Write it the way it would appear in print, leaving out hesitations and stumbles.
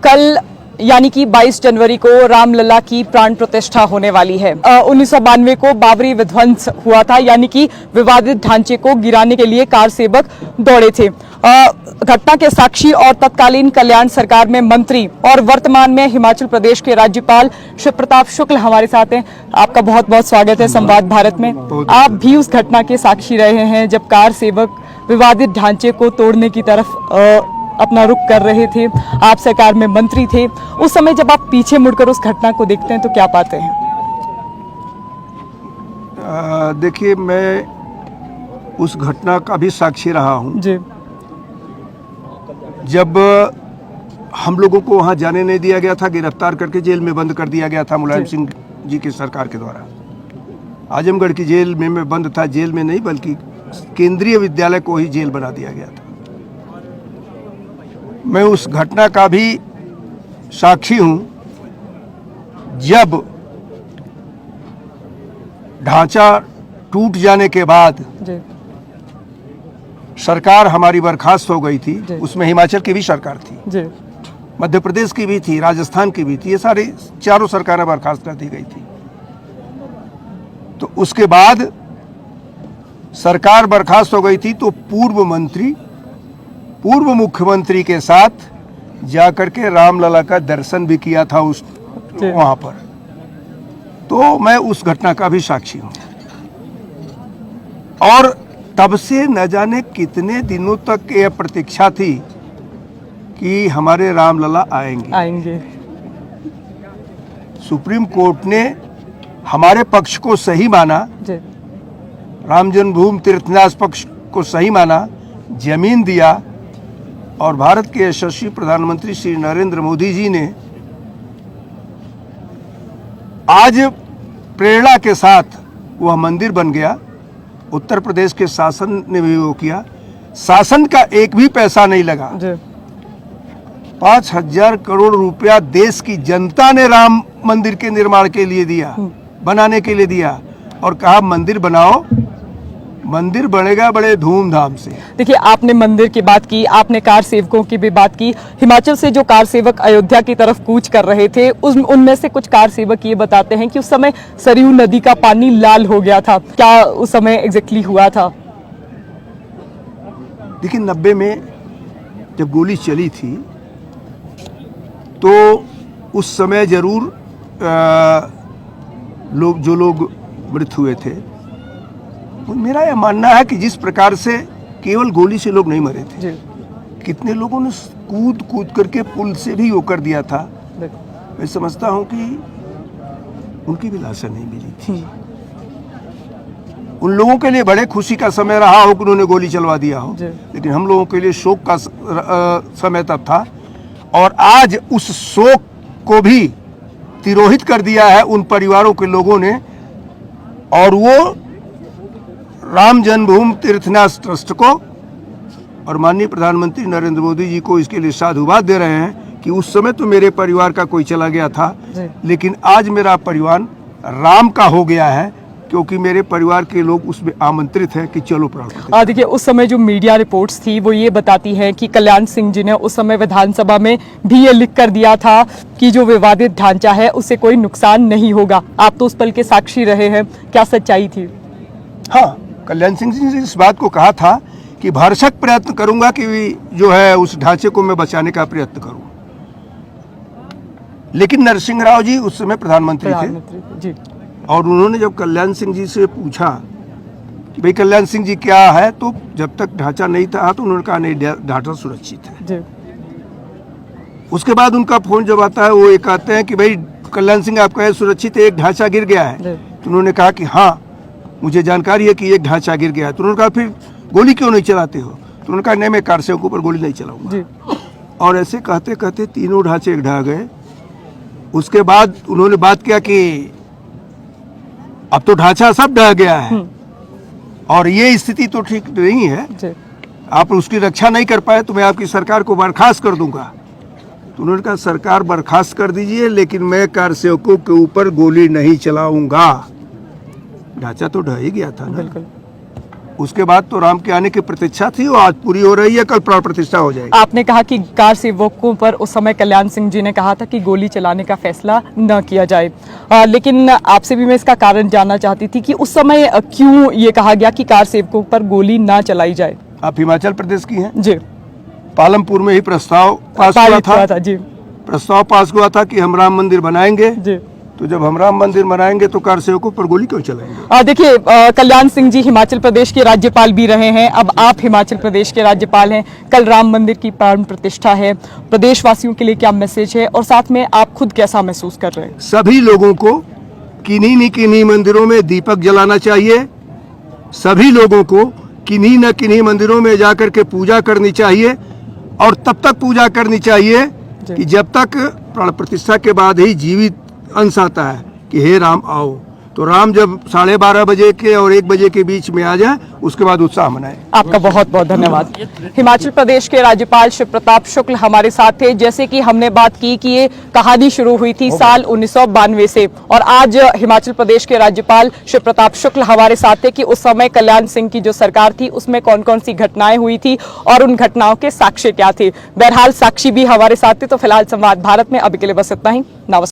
कल यानी कि 22 जनवरी को रामलला की प्राण प्रतिष्ठा होने वाली है। 1992 को बाबरी विध्वंस हुआ था, यानी कि विवादित ढांचे को गिराने के लिए कार सेवक दौड़े थे। घटना के साक्षी और तत्कालीन कल्याण सरकार में मंत्री और वर्तमान में हिमाचल प्रदेश के राज्यपाल शिव प्रताप शुक्ल हमारे साथ हैं। आपका बहुत बहुत स्वागत है संवाद भारत में। आप भी उस घटना के साक्षी रहे हैं जब कार सेवक विवादित ढांचे को तोड़ने की तरफ अपना रुख कर रहे थे। आप सरकार में मंत्री थे। उस समय जब आप पीछे मुड़कर उस घटना को देखते हैं तो क्या पाते हैं? देखिए, मैं उस घटना का भी साक्षी रहा हूं जी। जब हम लोगों को वहां जाने नहीं दिया गया था, गिरफ्तार करके जेल में बंद कर दिया गया था मुलायम सिंह जी की सरकार के द्वारा। आजमगढ़ की जेल में मैं बंद था, जेल में नहीं बल्कि केंद्रीय विद्यालय को ही जेल बना दिया गया था। मैं उस घटना का भी साक्षी हूं जब ढांचा टूट जाने के बाद जी। सरकार हमारी बर्खास्त हो गई थी। उसमें हिमाचल की भी सरकार थी जी। मध्य प्रदेश की भी थी, राजस्थान की भी थी, ये सारी चारों सरकारें बर्खास्त कर दी गई थी। तो उसके बाद सरकार बर्खास्त हो गई थी तो पूर्व मुख्यमंत्री के साथ जाकर के रामलला का दर्शन भी किया था उस वहां पर। तो मैं उस घटना का भी साक्षी हूं और तब से न जाने कितने दिनों तक यह प्रतीक्षा थी कि हमारे रामलला आएंगे। सुप्रीम कोर्ट ने हमारे पक्ष को सही माना, राम जन्मभूमि तीर्थन्यास पक्ष को सही माना, जमीन दिया और भारत के यशस्वी प्रधानमंत्री श्री नरेंद्र मोदी जी ने आज प्रेरणा के साथ वह मंदिर बन गया। उत्तर प्रदेश के शासन ने भी वो किया, शासन का एक भी पैसा नहीं लगा। 5,000 करोड़ रुपया देश की जनता ने राम मंदिर के निर्माण के लिए दिया, बनाने के लिए दिया और कहा मंदिर बनाओ, मंदिर बनेगा बड़े धूमधाम से। देखिए, आपने मंदिर की बात की, आपने कार सेवकों की भी बात की। हिमाचल से जो कार सेवक अयोध्या की तरफ कूच कर रहे थे, उनमें से कुछ कार सेवक ये बताते हैं कि उस समय सरयू नदी का पानी लाल हो गया था। क्या उस समय एग्जैक्टली हुआ था? देखिए, 90 में जब गोली चली थी तो उस समय जरूर लोग मृत हुए थे। मेरा यह मानना है कि जिस प्रकार से केवल गोली से लोग नहीं मरे थे, कितने लोगों ने कूद करके पुल से भी वो कर दिया था। मैं समझता हूं कि उनकी भी लाशें नहीं मिली थी। उन लोगों के लिए बड़े खुशी का समय रहा हो कि उन्होंने गोली चलवा दिया हो, लेकिन हम लोगों के लिए शोक का समय तब था। और आज उस शोक को भी तिरोहित कर दिया है उन परिवारों के लोगों ने, और वो राम जन्मभूमि तीर्थन्यास ट्रस्ट को और माननीय प्रधानमंत्री नरेंद्र मोदी जी को इसके लिए साधुवाद दे रहे हैं कि उस समय तो मेरे परिवार का कोई चला गया था, लेकिन आज मेरा परिवार राम का हो गया है क्योंकि मेरे परिवार के लोग उसमें आमंत्रित हैं कि चलो प्राण। देखिए, उस समय जो मीडिया रिपोर्ट्स थी वो ये बताती हैं कि कल्याण सिंह जी ने उस समय विधानसभा में भी ये लिख कर दिया था कि जो विवादित ढांचा है उससे कोई नुकसान नहीं होगा। आप तो उस पल के साक्षी रहे हैं, क्या सच्चाई थी? हाँ, कल्याण सिंह जी ने इस बात को कहा था कि भरसक प्रयत्न करूंगा कि जो है उस ढांचे को मैं बचाने का प्रयत्न करूं। लेकिन नरसिंह राव जी उस समय प्रधानमंत्री थे जी। और उन्होंने जब कल्याण सिंह जी से पूछा कि भाई कल्याण सिंह जी क्या है, तो जब तक ढांचा नहीं था तो उन्होंने कहा नहीं, ढांचा सुरक्षित है जी। उसके बाद उनका फोन जब आता है वो ये कहते हैं कि भाई कल्याण सिंह आप कहे सुरक्षित है, एक ढांचा गिर गया है। तो उन्होंने कहा कि हाँ मुझे जानकारी है कि एक ढांचा गिर गया है। तो उन्होंने कहा फिर गोली क्यों नहीं चलाते हो? तो उन्होंने कहा नहीं, मैं कार सेवकों पर गोली नहीं चलाऊंगा। और ऐसे कहते कहते तीनों ढांचे ढह गए। उसके बाद उन्होंने बात किया कि अब तो ढांचा सब ढह गया है और ये स्थिति तो ठीक नहीं है, आप उसकी रक्षा नहीं कर पाए तो मैं आपकी सरकार को बर्खास्त कर दूंगा। तो उन्होंने कहा सरकार बर्खास्त कर दीजिए लेकिन मैं कार सेवकों के ऊपर गोली नहीं चलाऊंगा। ढांचा तो ढह ही गया था ना। उसके बाद तो राम के आने की प्रतीक्षा थी, वो आज पूरी हो रही है, कल प्राण प्रतिष्ठा हो जाएगी। आपने कहा कि कार सेवकों पर उस समय कल्याण सिंह जी ने कहा था कि गोली चलाने का फैसला न किया जाए, लेकिन आपसे भी मैं इसका कारण जानना चाहती थी कि उस समय क्यों ये कहा गया कि कार सेवकों पर गोली ना चलाई जाए। आप हिमाचल प्रदेश की हैं? जी, पालमपुर में ही प्रस्ताव पास पारित हुआ हुआ था। था। जी प्रस्ताव पास हुआ था कि हम राम मंदिर बनाएंगे, जी। तो जब हम राम मंदिर बनाएंगे तो कार सेवकों पर गोली क्यों चलाएंगे? देखिए, कल्याण सिंह जी हिमाचल प्रदेश के राज्यपाल भी रहे हैं, अब आप हिमाचल प्रदेश के राज्यपाल हैं, कल राम मंदिर की प्राण प्रतिष्ठा है, प्रदेशवासियों के लिए क्या मैसेज है और साथ में आप खुद कैसा महसूस कर रहे हैं? सभी लोगों को किन्हीं न किन्हीं मंदिरों में दीपक जलाना चाहिए, सभी लोगों को किन्हीं न किन्हीं मंदिरों में जाकर के पूजा करनी चाहिए और तब तक पूजा करनी चाहिए कि जब तक प्राण प्रतिष्ठा के बाद ही जीवित अंश आता है कि हे राम आओ। तो राम जब 12:30 बजे के और 1 बजे के बीच में आ जाए, उसके बाद उत्साह मनाए। आपका बहुत बहुत धन्यवाद। हिमाचल प्रदेश के राज्यपाल शिव प्रताप शुक्ल हमारे साथ थे। जैसे कि हमने बात की कि ये कहानी शुरू हुई थी साल 1992 से और आज हिमाचल प्रदेश के राज्यपाल शिव प्रताप शुक्ल हमारे साथ थे कि उस समय कल्याण सिंह की जो सरकार थी उसमें कौन कौन सी घटनाएं हुई थी और उन घटनाओं के साक्ष्य क्या थे। बहरहाल साक्षी भी हमारे साथ थे। तो फिलहाल संवाद भारत में अभी के लिए बस इतना ही। नमस्कार।